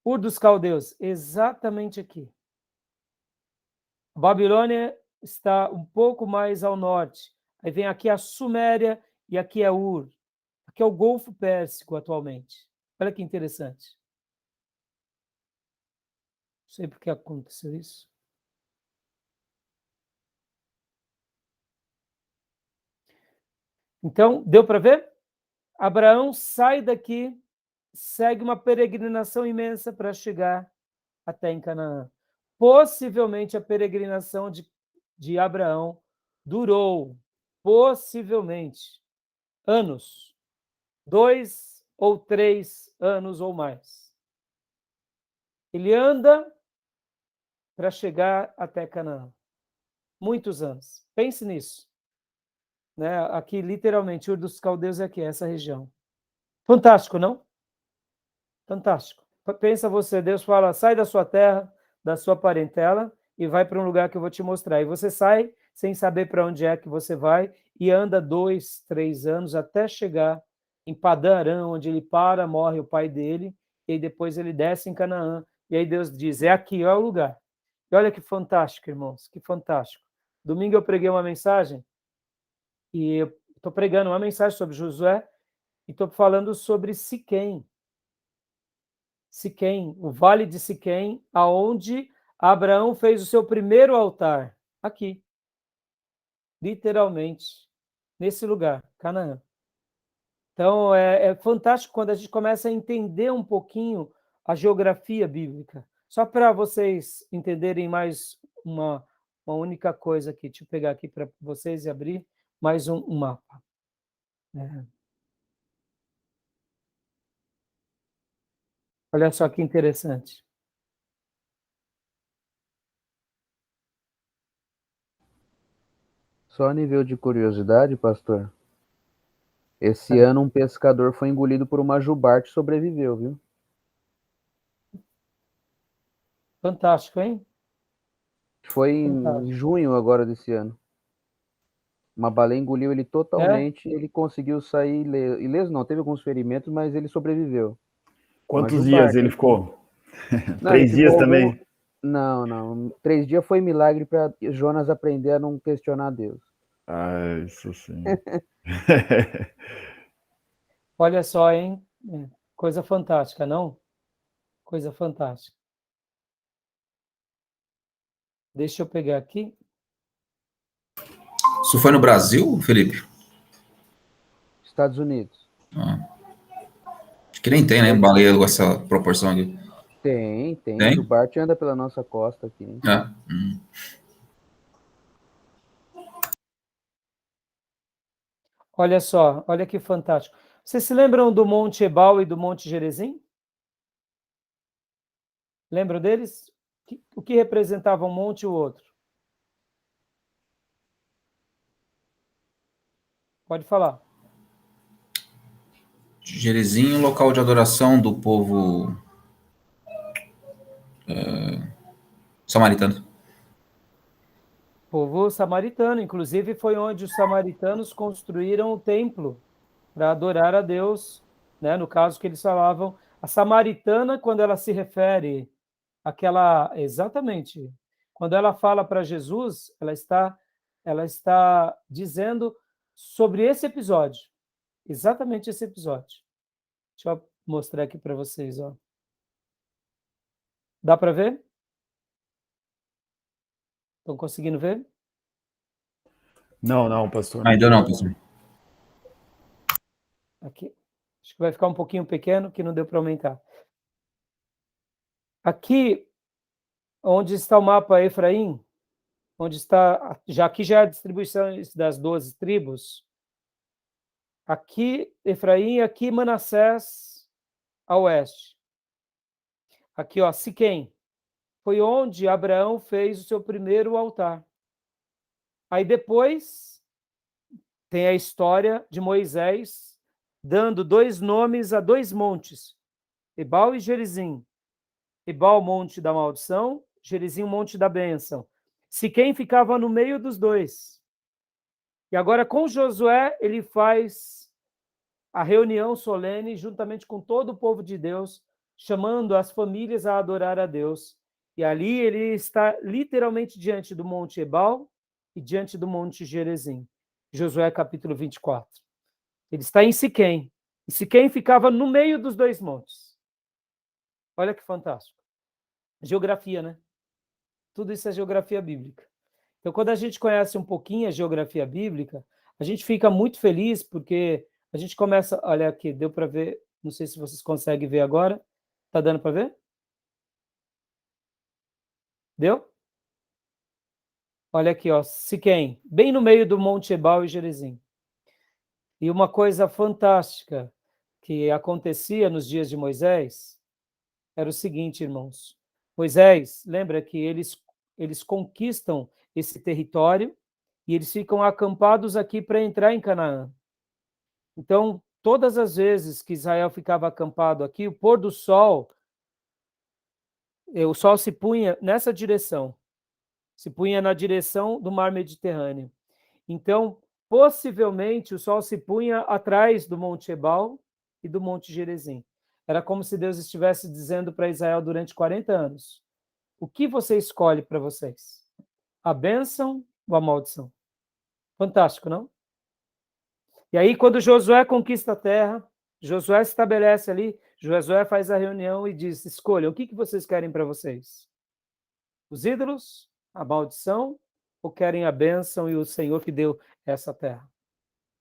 Ur dos Caldeus, exatamente aqui. A Babilônia está um pouco mais ao norte. Aí vem aqui a Suméria e aqui é Ur. Aqui é o Golfo Pérsico atualmente. Olha que interessante. Não sei por que aconteceu isso. Então, deu para ver? Abraão sai daqui, segue uma peregrinação imensa para chegar até em Canaã. Possivelmente a peregrinação de Abraão durou, possivelmente, anos. 2 ou 3 anos ou mais. Ele anda para chegar até Canaã. Muitos anos. Pense nisso. Né? Aqui, literalmente, Ur dos Caldeus é aqui, essa região. Fantástico, não? Fantástico. Pensa você, Deus fala, sai da sua terra, da sua parentela e vai para um lugar que eu vou te mostrar. E você sai sem saber para onde é que você vai e anda 2, 3 anos até chegar em Padã Arã, onde ele para, morre o pai dele, e aí depois ele desce em Canaã, e aí Deus diz, é aqui, é o lugar. E olha que fantástico, irmãos, que fantástico. Domingo eu preguei uma mensagem, e eu estou pregando uma mensagem sobre Josué, e estou falando sobre Siquém. Siquém, o vale de Siquém, aonde Abraão fez o seu primeiro altar, aqui, literalmente, nesse lugar, Canaã. Então, é fantástico quando a gente começa a entender um pouquinho a geografia bíblica. Só para vocês entenderem mais uma única coisa aqui, deixa eu pegar aqui para vocês e abrir mais um mapa. Olha só que interessante. Só a nível de curiosidade, pastor, esse ano um pescador foi engolido por uma jubarte e sobreviveu, viu? Fantástico, hein? Foi em Fantástico. junho agora desse ano. Uma baleia engoliu ele totalmente e ele conseguiu sair ileso, não, teve alguns ferimentos, mas ele sobreviveu. Quantos dias ele ficou? Não, 3 dias também? Não. 3 dias foi milagre para Jonas aprender a não questionar Deus. Ah, isso sim. Olha só, hein? Coisa fantástica, não? Coisa fantástica. Deixa eu pegar aqui. Isso foi no Brasil, Felipe? Estados Unidos. Acho que nem tem, né? Baleia com essa proporção aqui. Tem. Tem? Jubarte anda pela nossa costa aqui. Olha só, olha que fantástico. Vocês se lembram do Monte Ebal e do Monte Gerizim? Lembram deles? O que representava um monte e o outro? Pode falar. Gerizim, local de adoração do povo samaritano. Povo samaritano, inclusive foi onde os samaritanos construíram o templo para adorar a Deus, né? No caso que eles falavam, a samaritana, quando ela se refere àquela, exatamente, quando ela fala para Jesus, ela está dizendo sobre esse episódio, exatamente esse episódio. Deixa eu mostrar aqui para vocês, ó. Dá para ver? Estão conseguindo ver? Não, pastor. Ainda não, pessoal. Aqui. Acho que vai ficar um pouquinho pequeno, que não deu para aumentar. Aqui, onde está o mapa Efraim, onde está, aqui já é a distribuição das 12 tribos. Aqui Efraim, aqui Manassés, a oeste. Aqui, ó, Siquém. Foi onde Abraão fez o seu primeiro altar. Aí depois tem a história de Moisés dando 2 nomes a 2 montes, Ebal e Gerizim. Ebal, monte da maldição, Gerizim, monte da bênção. Siquém ficava no meio dos dois. E agora com Josué, ele faz a reunião solene, juntamente com todo o povo de Deus, chamando as famílias a adorar a Deus. E ali ele está literalmente diante do Monte Ebal e diante do monte Gerizim. Josué capítulo 24. Ele está em Siquém. E Siquém ficava no meio dos dois montes. Olha que fantástico. Geografia, né? Tudo isso é geografia bíblica. Então, quando a gente conhece um pouquinho a geografia bíblica, a gente fica muito feliz porque a gente começa... Olha aqui, deu para ver, não sei se vocês conseguem ver agora. Está dando para ver? Deu? Olha aqui, ó, Siquém, bem no meio do Monte Ebal e Gerizim. E uma coisa fantástica que acontecia nos dias de Moisés era o seguinte, irmãos. Moisés, lembra que eles conquistam esse território e eles ficam acampados aqui para entrar em Canaã. Então, todas as vezes que Israel ficava acampado aqui, o pôr do sol, o sol se punha nessa direção, se punha na direção do mar Mediterrâneo. Então, possivelmente, o sol se punha atrás do Monte Ebal e do Monte Gerizim. Era como se Deus estivesse dizendo para Israel durante 40 anos, o que você escolhe para vocês? A bênção ou a maldição? Fantástico, não? E aí, quando Josué conquista a terra, Josué se estabelece ali, Josué faz a reunião e diz, escolham, o que vocês querem para vocês? Os ídolos, a maldição, ou querem a bênção e o Senhor que deu essa terra?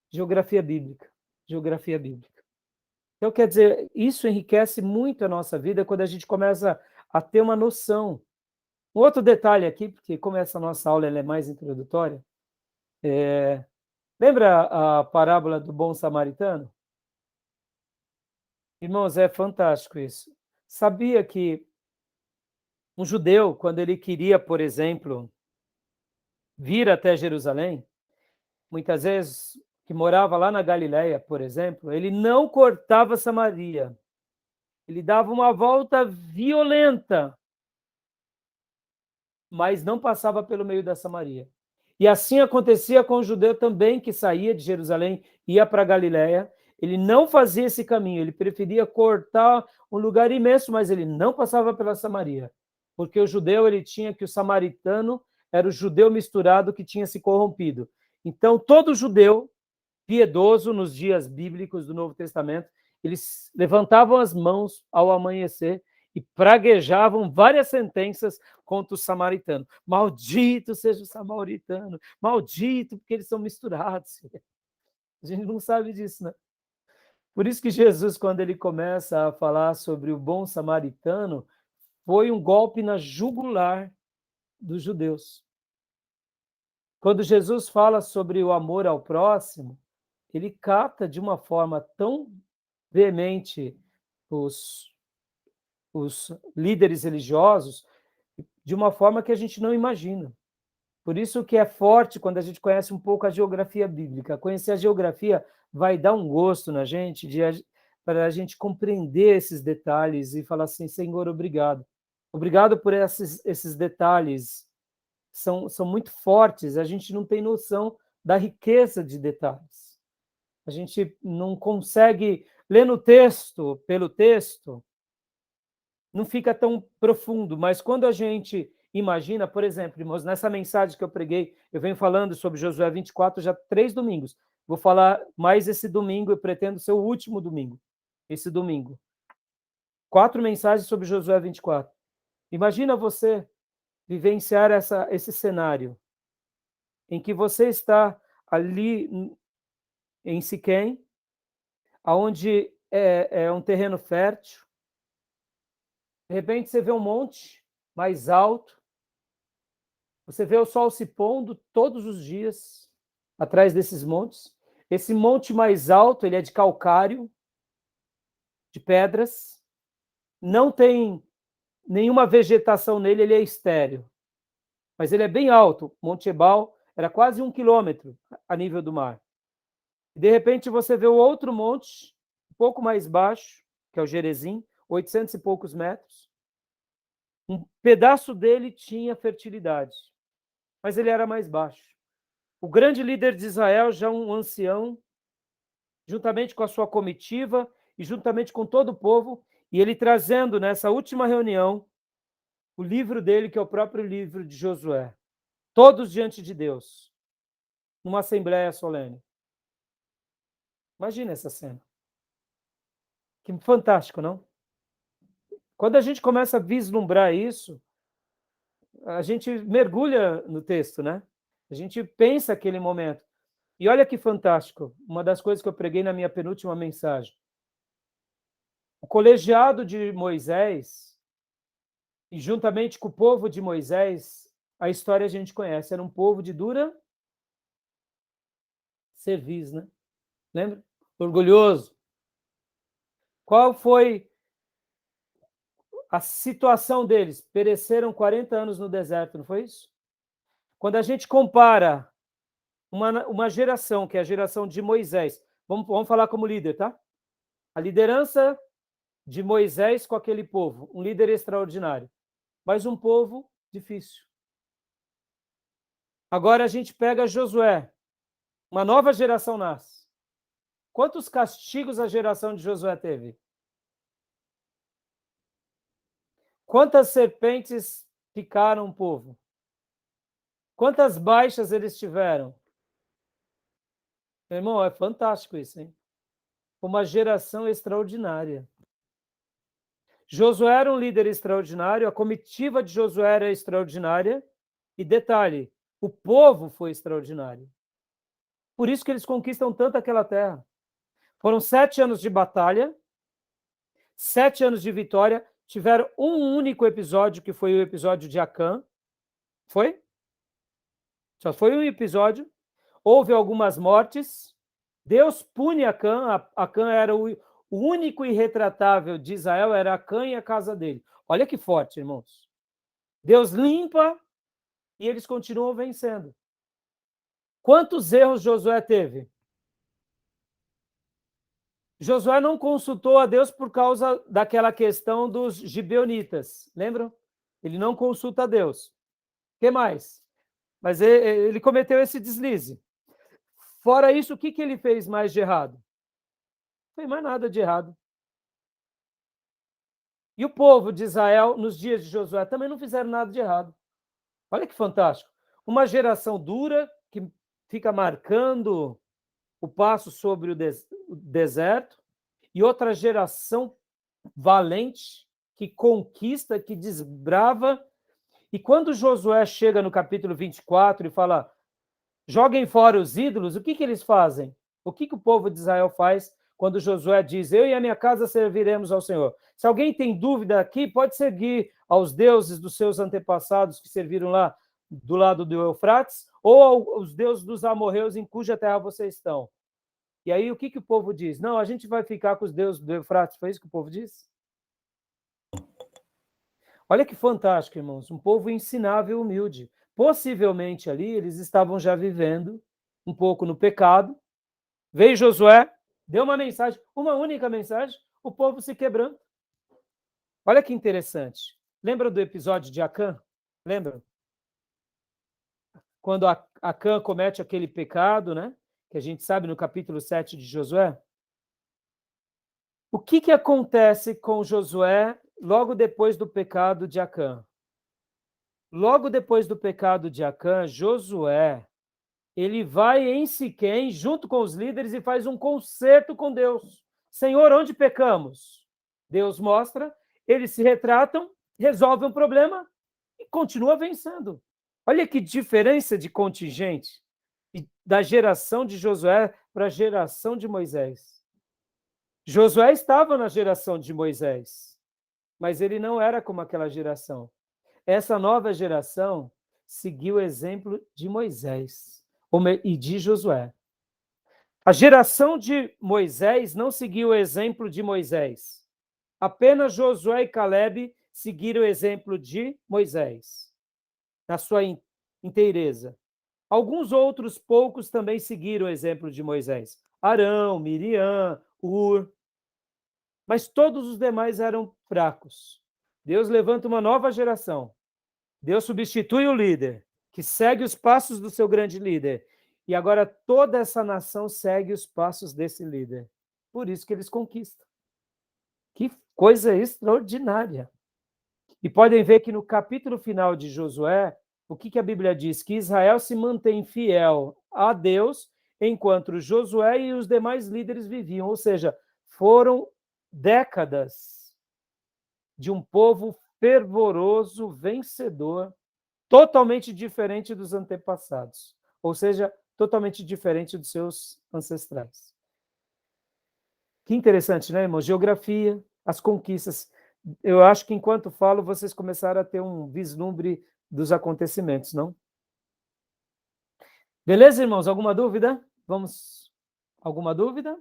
Geografia bíblica. Geografia bíblica. Então, quer dizer, isso enriquece muito a nossa vida quando a gente começa a ter uma noção. Um outro detalhe aqui, porque como essa nossa aula ela é mais introdutória, lembra a parábola do bom samaritano? Irmãos, é fantástico isso. Sabia que um judeu, quando ele queria, por exemplo, vir até Jerusalém, muitas vezes, que morava lá na Galileia, por exemplo, ele não cortava Samaria. Ele dava uma volta violenta, mas não passava pelo meio da Samaria. E assim acontecia com o judeu também, que saía de Jerusalém, ia para a Galileia. Ele não fazia esse caminho, ele preferia cortar um lugar imenso, mas ele não passava pela Samaria. Porque o judeu, ele tinha que o samaritano era o judeu misturado que tinha se corrompido. Então, todo judeu piedoso nos dias bíblicos do Novo Testamento, eles levantavam as mãos ao amanhecer e praguejavam várias sentenças contra o samaritano. Maldito seja o samaritano, maldito, porque eles são misturados. A gente não sabe disso, né? Por isso que Jesus, quando ele começa a falar sobre o bom samaritano, foi um golpe na jugular dos judeus. Quando Jesus fala sobre o amor ao próximo, ele capta de uma forma tão veemente os líderes religiosos, de uma forma que a gente não imagina. Por isso que é forte quando a gente conhece um pouco a geografia bíblica. Conhecer a geografia vai dar um gosto na gente, para a gente compreender esses detalhes e falar assim, Senhor, obrigado. Obrigado por esses detalhes. São muito fortes, a gente não tem noção da riqueza de detalhes. A gente não consegue ler no texto, pelo texto, não fica tão profundo, mas quando a gente imagina, por exemplo, irmãos, nessa mensagem que eu preguei, eu venho falando sobre Josué 24 já 3 domingos. Vou falar mais esse domingo, eu pretendo ser o último domingo, esse domingo. 4 mensagens sobre Josué 24. Imagina você vivenciar esse cenário em que você está ali em Siquém, onde é um terreno fértil. De repente você vê um monte mais alto, você vê o sol se pondo todos os dias atrás desses montes. Esse monte mais alto, ele é de calcário, de pedras, não tem nenhuma vegetação nele, ele é estéril, mas ele é bem alto. Monte Ebal era quase 1 quilômetro a nível do mar. De repente você vê o outro monte, um pouco mais baixo, que é o Gerizim, 800 e poucos metros. Um pedaço dele tinha fertilidade, mas ele era mais baixo. O grande líder de Israel, já um ancião, juntamente com a sua comitiva e juntamente com todo o povo, e ele trazendo nessa última reunião o livro dele, que é o próprio livro de Josué. todos diante de Deus, numa assembleia solene. Imagina essa cena. Que fantástico, não? Quando a gente começa a vislumbrar isso, a gente mergulha no texto, né? A gente pensa aquele momento. E olha que fantástico, uma das coisas que eu preguei na minha penúltima mensagem. O colegiado de Moisés, e juntamente com o povo de Moisés, a história a gente conhece, era um povo de dura cerviz, né? Lembra? Orgulhoso. Qual foi a situação deles? Pereceram 40 anos no deserto, não foi isso? Quando a gente compara uma geração, que é a geração de Moisés, vamos falar como líder, tá? A liderança de Moisés com aquele povo, um líder extraordinário, mas um povo difícil. Agora a gente pega Josué, uma nova geração nasce. Quantos castigos a geração de Josué teve? Quantas serpentes picaram o povo? Quantas baixas eles tiveram? Meu irmão, é fantástico isso, hein? Uma geração extraordinária. Josué era um líder extraordinário, a comitiva de Josué era extraordinária, e detalhe, o povo foi extraordinário. Por isso que eles conquistam tanto aquela terra. Foram 7 anos de batalha, 7 anos de vitória, tiveram um único episódio, que foi o episódio de Acã. Foi? Só foi um episódio. Houve algumas mortes. Deus pune Acã. Acã era o único irretratável de Israel, era Acã e a casa dele. Olha que forte, irmãos. Deus limpa e eles continuam vencendo. Quantos erros Josué teve? Josué não consultou a Deus por causa daquela questão dos gibeonitas. Lembram? Ele não consulta a Deus. O que mais? Mas ele cometeu esse deslize. Fora isso, o que ele fez mais de errado? Não fez mais nada de errado. E o povo de Israel, nos dias de Josué, também não fizeram nada de errado. Olha que fantástico. Uma geração dura que fica marcando o passo sobre o deserto, e outra geração valente que conquista, que desbrava. E quando Josué chega no capítulo 24 e fala: joguem fora os ídolos, o que eles fazem? O que o povo de Israel faz quando Josué diz: eu e a minha casa serviremos ao Senhor? Se alguém tem dúvida aqui, pode seguir aos deuses dos seus antepassados que serviram lá do lado do Eufrates, ou aos deuses dos amorreus em cuja terra vocês estão. E aí o que o povo diz? Não, a gente vai ficar com os deuses do Eufrates. Foi isso que o povo disse? Olha que fantástico, irmãos. Um povo ensinável e humilde. Possivelmente ali eles estavam já vivendo um pouco no pecado. Veio Josué, deu uma mensagem, uma única mensagem, o povo se quebrando. Olha que interessante. Lembra do episódio de Acã? Lembra? Quando Acã comete aquele pecado, né? Que a gente sabe no capítulo 7 de Josué. O que acontece com Josué logo depois do pecado de Acã? Logo depois do pecado de Acã, Josué, ele vai em Siquém, junto com os líderes, e faz um concerto com Deus. Senhor, onde pecamos? Deus mostra, eles se retratam, resolvem o problema e continua vencendo. Olha que diferença de contingente da geração de Josué para a geração de Moisés. Josué estava na geração de Moisés, mas ele não era como aquela geração. Essa nova geração seguiu o exemplo de Moisés e de Josué. A geração de Moisés não seguiu o exemplo de Moisés. Apenas Josué e Calebe seguiram o exemplo de Moisés, na sua inteireza. Alguns outros poucos também seguiram o exemplo de Moisés. Arão, Miriam, Ur. Mas todos os demais eram fracos. Deus levanta uma nova geração. Deus substitui o líder, que segue os passos do seu grande líder. E agora toda essa nação segue os passos desse líder. Por isso que eles conquistam. Que coisa extraordinária. E podem ver que no capítulo final de Josué, o que a Bíblia diz? Que Israel se mantém fiel a Deus enquanto Josué e os demais líderes viviam. Ou seja, foram décadas de um povo fervoroso, vencedor, totalmente diferente dos antepassados. Ou seja, totalmente diferente dos seus ancestrais. Que interessante, né, irmão? Geografia, as conquistas. Eu acho que enquanto falo, vocês começaram a ter um vislumbre dos acontecimentos, não? Beleza, irmãos? Alguma dúvida? Vamos. Alguma dúvida?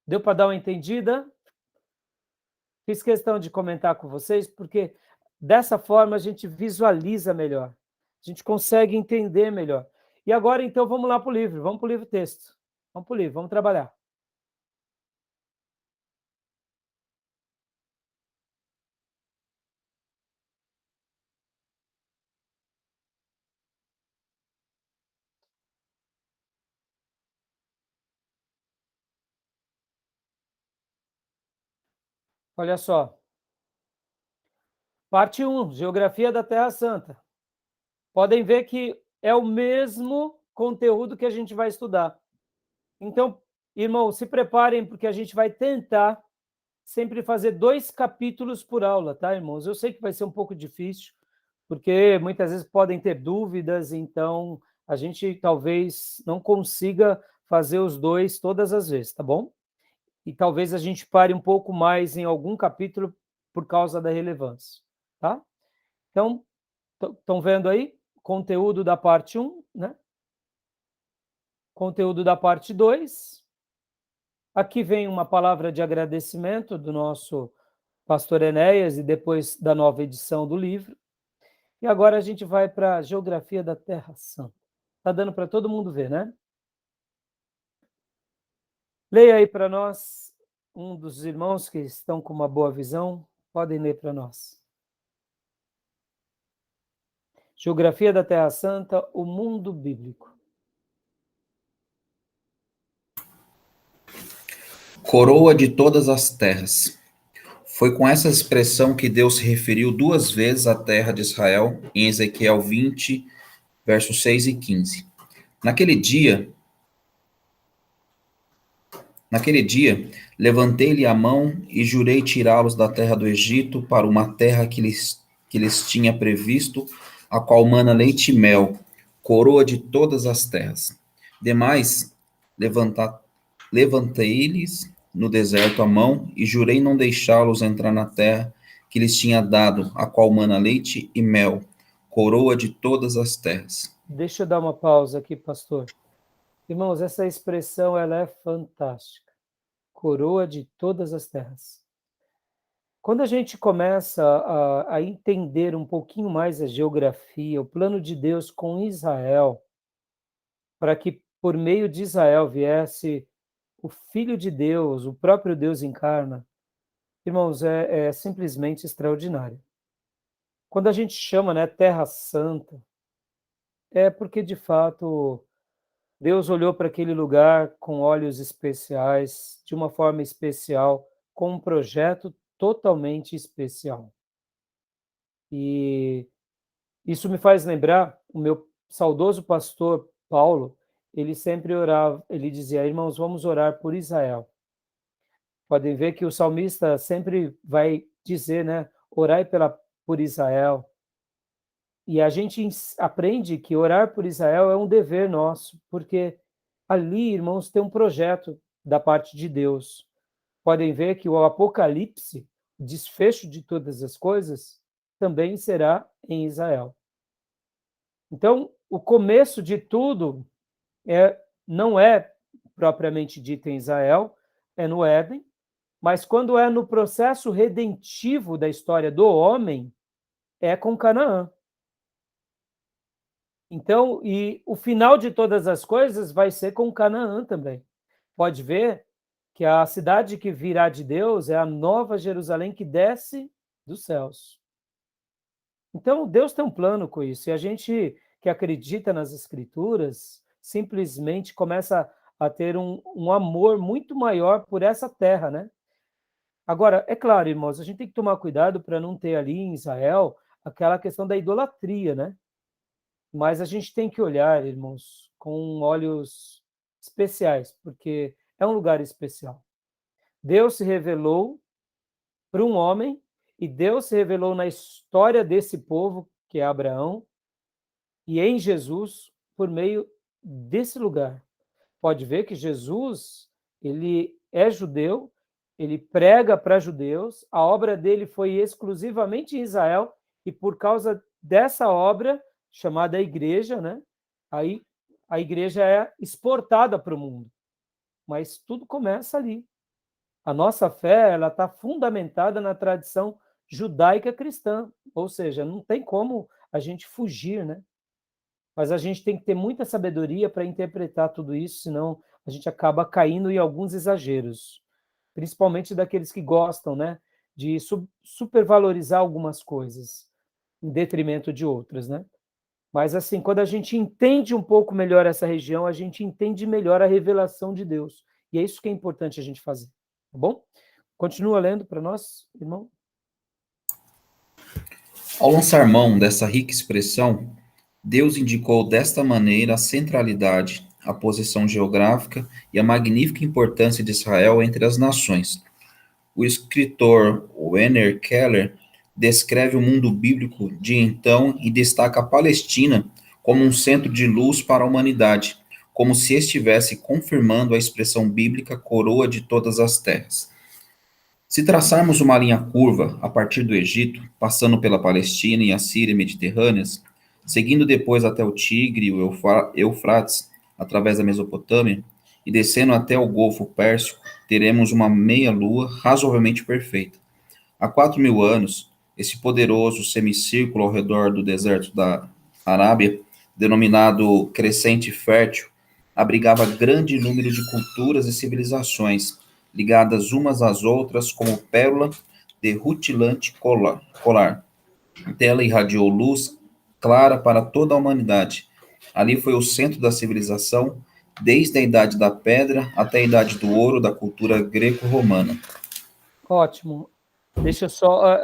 Deu para dar uma entendida? Fiz questão de comentar com vocês, porque dessa forma a gente visualiza melhor, a gente consegue entender melhor. E agora, então, vamos lá para o livro, vamos para o livro texto. Vamos para o livro, vamos trabalhar. Olha só. Parte 1, Geografia da Terra Santa. Podem ver que é o mesmo conteúdo que a gente vai estudar. Então, irmãos, se preparem, porque a gente vai tentar sempre fazer 2 capítulos por aula, tá, irmãos? Eu sei que vai ser um pouco difícil, porque muitas vezes podem ter dúvidas, então a gente talvez não consiga fazer os 2 todas as vezes, tá bom? E talvez a gente pare um pouco mais em algum capítulo por causa da relevância, tá? Então, estão vendo aí? Conteúdo da parte 1, né? Conteúdo da parte 2. Aqui vem uma palavra de agradecimento do nosso pastor Enéas e depois da nova edição do livro. E agora a gente vai para a Geografia da Terra Santa. Está dando para todo mundo ver, né? Leia aí para nós, um dos irmãos que estão com uma boa visão, podem ler para nós. Geografia da Terra Santa, o mundo bíblico. Coroa de todas as terras. Foi com essa expressão que Deus se referiu 2 vezes à terra de Israel, em Ezequiel 20, versos 6 e 15. Naquele dia, levantei-lhe a mão e jurei tirá-los da terra do Egito para uma terra que lhes tinha previsto, a qual mana leite e mel, coroa de todas as terras. Demais, levantei-lhes no deserto a mão e jurei não deixá-los entrar na terra que lhes tinha dado, a qual mana leite e mel, coroa de todas as terras. Deixa eu dar uma pausa aqui, pastor. Irmãos, essa expressão ela é fantástica. Coroa de todas as terras. Quando a gente começa a entender um pouquinho mais a geografia, o plano de Deus com Israel, para que por meio de Israel viesse o Filho de Deus, o próprio Deus encarna, irmãos, é simplesmente extraordinário. Quando a gente chama, né, Terra Santa, é porque de fato Deus olhou para aquele lugar com olhos especiais, de uma forma especial, com um projeto totalmente especial. E isso me faz lembrar o meu saudoso pastor Paulo, ele sempre orava, ele dizia: irmãos, vamos orar por Israel. Podem ver que o salmista sempre vai dizer, né, orai por Israel. E a gente aprende que orar por Israel é um dever nosso, porque ali, irmãos, tem um projeto da parte de Deus. Podem ver que o Apocalipse, o desfecho de todas as coisas, também será em Israel. Então, o começo de tudo não é propriamente dito em Israel, é no Éden, mas quando é no processo redentivo da história do homem, é com Canaã. Então, e o final de todas as coisas vai ser com Canaã também. Pode ver que a cidade que virá de Deus é a nova Jerusalém que desce dos céus. Então, Deus tem um plano com isso. E a gente que acredita nas Escrituras simplesmente começa a ter um amor muito maior por essa terra, né? Agora, é claro, irmãos, a gente tem que tomar cuidado para não ter ali em Israel aquela questão da idolatria, né? Mas a gente tem que olhar, irmãos, com olhos especiais, porque é um lugar especial. Deus se revelou para um homem, e Deus se revelou na história desse povo, que é Abraão, e em Jesus, por meio desse lugar. Pode ver que Jesus, ele é judeu, ele prega para judeus, a obra dele foi exclusivamente em Israel, e por causa dessa obra, chamada igreja, né? Aí a igreja é exportada para o mundo. Mas tudo começa ali. A nossa fé, ela está fundamentada na tradição judaica cristã, ou seja, não tem como a gente fugir, né? Mas a gente tem que ter muita sabedoria para interpretar tudo isso, senão a gente acaba caindo em alguns exageros, principalmente daqueles que gostam, né, de supervalorizar algumas coisas em detrimento de outras, né? Mas assim, quando a gente entende um pouco melhor essa região, a gente entende melhor a revelação de Deus. E é isso que é importante a gente fazer, tá bom? Continua lendo para nós, irmão. Ao lançar mão dessa rica expressão, Deus indicou desta maneira a centralidade, a posição geográfica e a magnífica importância de Israel entre as nações. O escritor Werner Keller descreve o mundo bíblico de então e destaca a Palestina como um centro de luz para a humanidade, como se estivesse confirmando a expressão bíblica coroa de todas as terras. Se traçarmos uma linha curva a partir do Egito, passando pela Palestina e a Síria mediterrâneas, seguindo depois até o Tigre e o Eufrates, através da Mesopotâmia, e descendo até o Golfo Pérsico, teremos uma meia-lua razoavelmente perfeita. Há 4.000 anos, esse poderoso semicírculo ao redor do deserto da Arábia, denominado Crescente Fértil, abrigava grande número de culturas e civilizações, ligadas umas às outras como pérola de rutilante colar. Dela irradiou luz clara para toda a humanidade. Ali foi o centro da civilização, desde a Idade da Pedra até a Idade do Ouro da cultura greco-romana. Ótimo. Deixa eu só...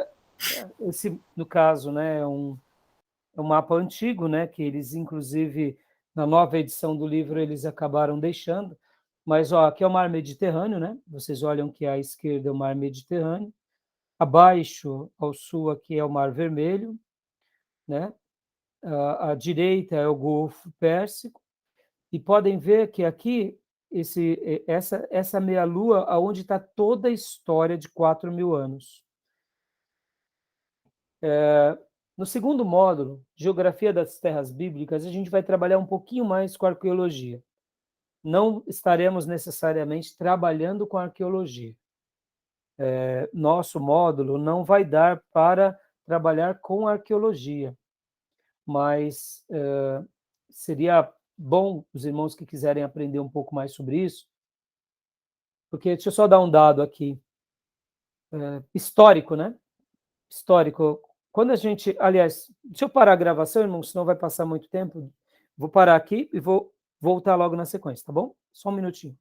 esse, no caso, né, é um mapa antigo, né, que eles, inclusive, na nova edição do livro, eles acabaram deixando. Mas, ó, aqui é o mar Mediterrâneo, né? Vocês olham que à esquerda é o mar Mediterrâneo. Abaixo, ao sul, aqui é o Mar Vermelho, né? À direita é o Golfo Pérsico. E podem ver que aqui, essa meia-lua, aonde está toda a história de 4.000 anos. No segundo módulo, Geografia das Terras Bíblicas, a gente vai trabalhar um pouquinho mais com arqueologia. Não estaremos necessariamente trabalhando com arqueologia. Nosso módulo não vai dar para trabalhar com arqueologia, mas seria bom os irmãos que quiserem aprender um pouco mais sobre isso, porque deixa eu só dar um dado aqui, histórico, né? Histórico. Quando a gente, aliás, deixa eu parar a gravação, irmão, senão vai passar muito tempo. Vou parar aqui e vou voltar logo na sequência, tá bom? Só um minutinho.